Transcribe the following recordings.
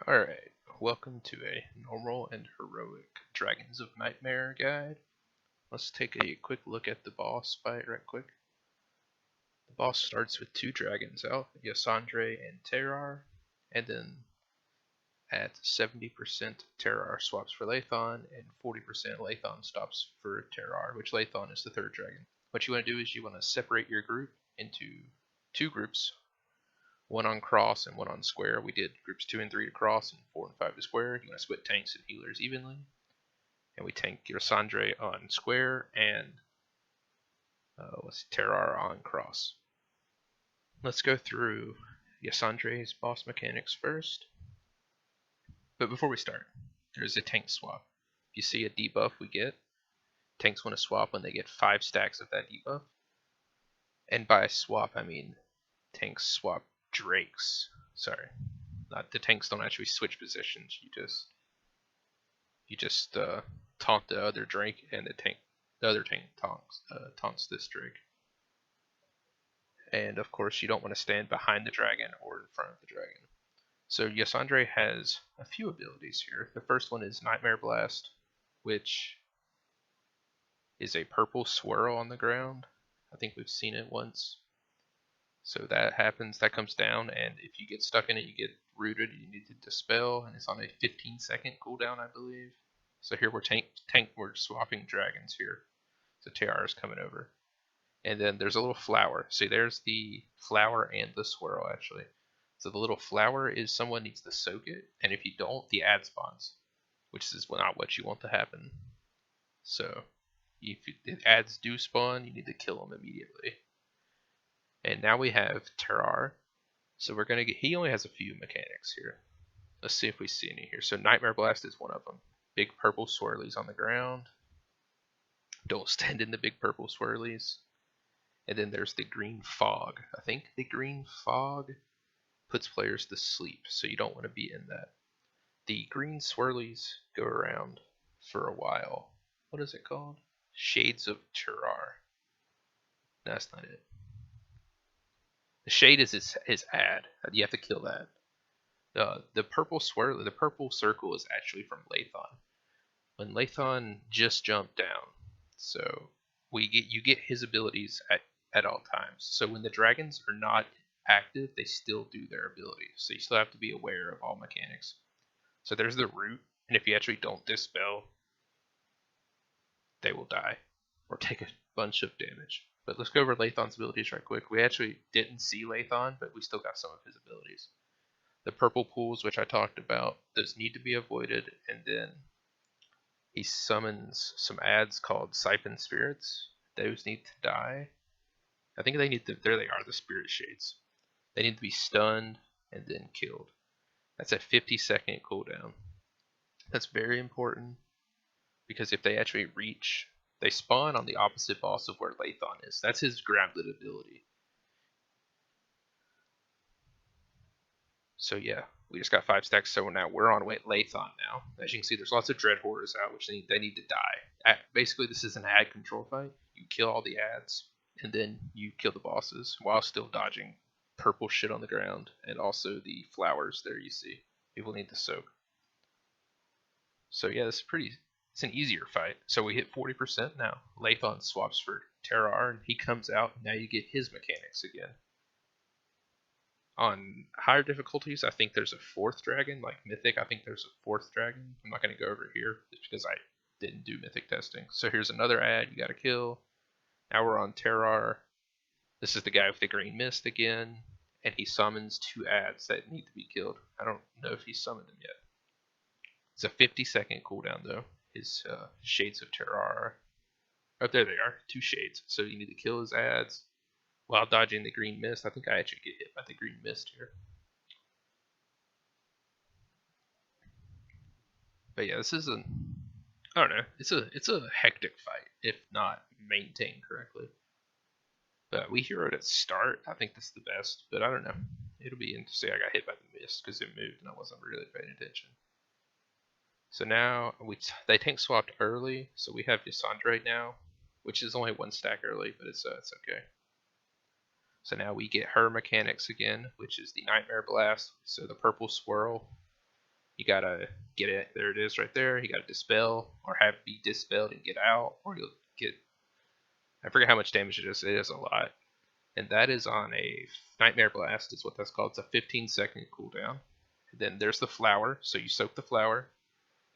Alright, welcome to a normal and heroic Dragons of Nightmare guide. Let's take a quick look at the boss fight right quick. The boss starts with two dragons out, Yasandre and Terrar, and then at 70% Terrar swaps for Lathon, and 40% Lathon stops for Terrar, which Lathon is the third dragon. What you want to do is you want to separate your group into two groups, one on cross and one on square. We did groups 2 and 3 to cross and 4 and 5 to square. You want to split tanks and healers evenly. And we tank Sandre on square and Terrar on cross. Let's go through Yasandre's boss mechanics first. But before we start, there's a tank swap. If you see a debuff we get, tanks want to swap when they get 5 stacks of that debuff. And by swap, I mean tanks swap drakes. Sorry, not the tanks don't actually switch positions. You just taunt the other drake, and the other tank taunts this drake. And of course, you don't want to stand behind the dragon or in front of the dragon. So Yasandre has a few abilities here. The first one is Nightmare Blast, which is a purple swirl on the ground. I think we've seen it once. So that happens, that comes down, and if you get stuck in it, you get rooted, you need to dispel, and it's on a 15-second cooldown, I believe. So here we're swapping dragons here. So Terrar is coming over. And then there's a little flower. See, there's the flower and the swirl, actually. So the little flower is someone needs to soak it, and if you don't, the ad spawns, which is not what you want to happen. So if the ads do spawn, you need to kill them immediately. And now we have Terrar. So we're gonna get. He only has a few mechanics here. Let's see if we see any here. So Nightmare Blast is one of them. Big purple swirlies on the ground. Don't stand in the big purple swirlies. And then there's the green fog. I think the green fog puts players to sleep, so you don't want to be in that. The green swirlies go around for a while. What is it called? Shades of Terrar. No, that's not it. The shade is his ad. You have to kill that. The purple circle is actually from Lathon. When Lathon just jumped down, so you get his abilities at all times. So when the dragons are not active, they still do their abilities. So you still have to be aware of all mechanics. So there's the root, and if you actually don't dispel, they will die or take a bunch of damage. But let's go over Lathon's abilities right quick. We actually didn't see Lathon, but we still got some of his abilities. The purple pools, which I talked about, those need to be avoided, and then he summons some ads called Siphon Spirits. Those need to die. I think they need to. There they are, the Spirit Shades. They need to be stunned and then killed. That's a 50-second cooldown. That's very important because if they actually reach, they spawn on the opposite boss of where Lathon is. That's his Grablet ability. So yeah, we just got 5 stacks, so now we're on Lathon now. As you can see, there's lots of Dread Horrors out, which they need to die. Basically, this is an ad control fight. You kill all the ads, and then you kill the bosses while still dodging purple shit on the ground, and also the flowers there you see. People need to soak. So yeah, it's an easier fight. So we hit 40% now. Lathon swaps for Terrar, and he comes out, and now you get his mechanics again. On higher difficulties, I think there's a 4th dragon, like Mythic. I think there's a 4th dragon. I'm not going to go over here just because I didn't do Mythic testing. So here's another ad you got to kill. Now we're on Terrar. This is the guy with the green mist again, and he summons 2 ads that need to be killed. I don't know if he summoned them yet. It's a 50-second cooldown though. His Shades of Terrar. Oh, there they are, 2 shades. So you need to kill his ads while dodging the green mist. I think I actually get hit by the green mist here. But yeah, this is I don't know. It's a hectic fight if not maintained correctly. But we heroed at start. I think that's the best. But I don't know. It'll be interesting. I got hit by the mist because it moved and I wasn't really paying attention. So now they tank swapped early, so we have Yasandre now, which is only 1 stack early, but it's okay. So now we get her mechanics again, which is the Nightmare Blast. So the purple swirl You gotta get it. There it is right there. You gotta dispel or have it be dispelled and get out, or you'll get. I forget how much damage it is. It is a lot. And that is on a Nightmare Blast, is what that's called. It's a 15-second cooldown. And then there's the flower, so you soak the flower,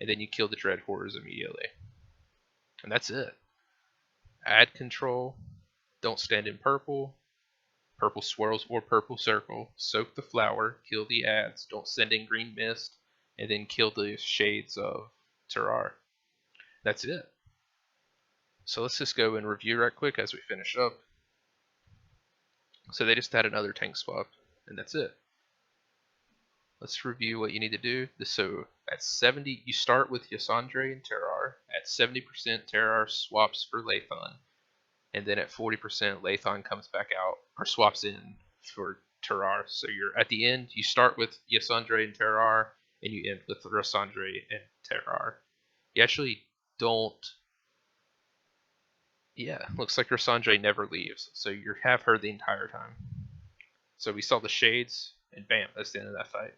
and then you kill the Dread Horrors immediately. And that's it. Add control, don't stand in purple, purple swirls or purple circle, soak the flower, kill the ads, don't send in green mist, and then kill the shades of Terrar. That's it. So let's just go and review right quick as we finish up. So they just had another tank swap, and that's it. Let's review what you need to do. So at 70, you start with Yasandre and Terrar. At 70%, Terrar swaps for Lathan. And then at 40%, Lathan comes back out, or swaps in for Terrar. So you're at the end, you start with Yasandre and Terrar, and you end with Rasandre and Terrar. You actually don't. Yeah, looks like Rasandre never leaves, so you have her the entire time. So we saw the shades, and bam, that's the end of that fight.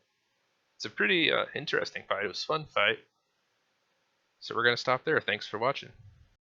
It's a pretty interesting fight. It was a fun fight. So we're going to stop there. Thanks for watching.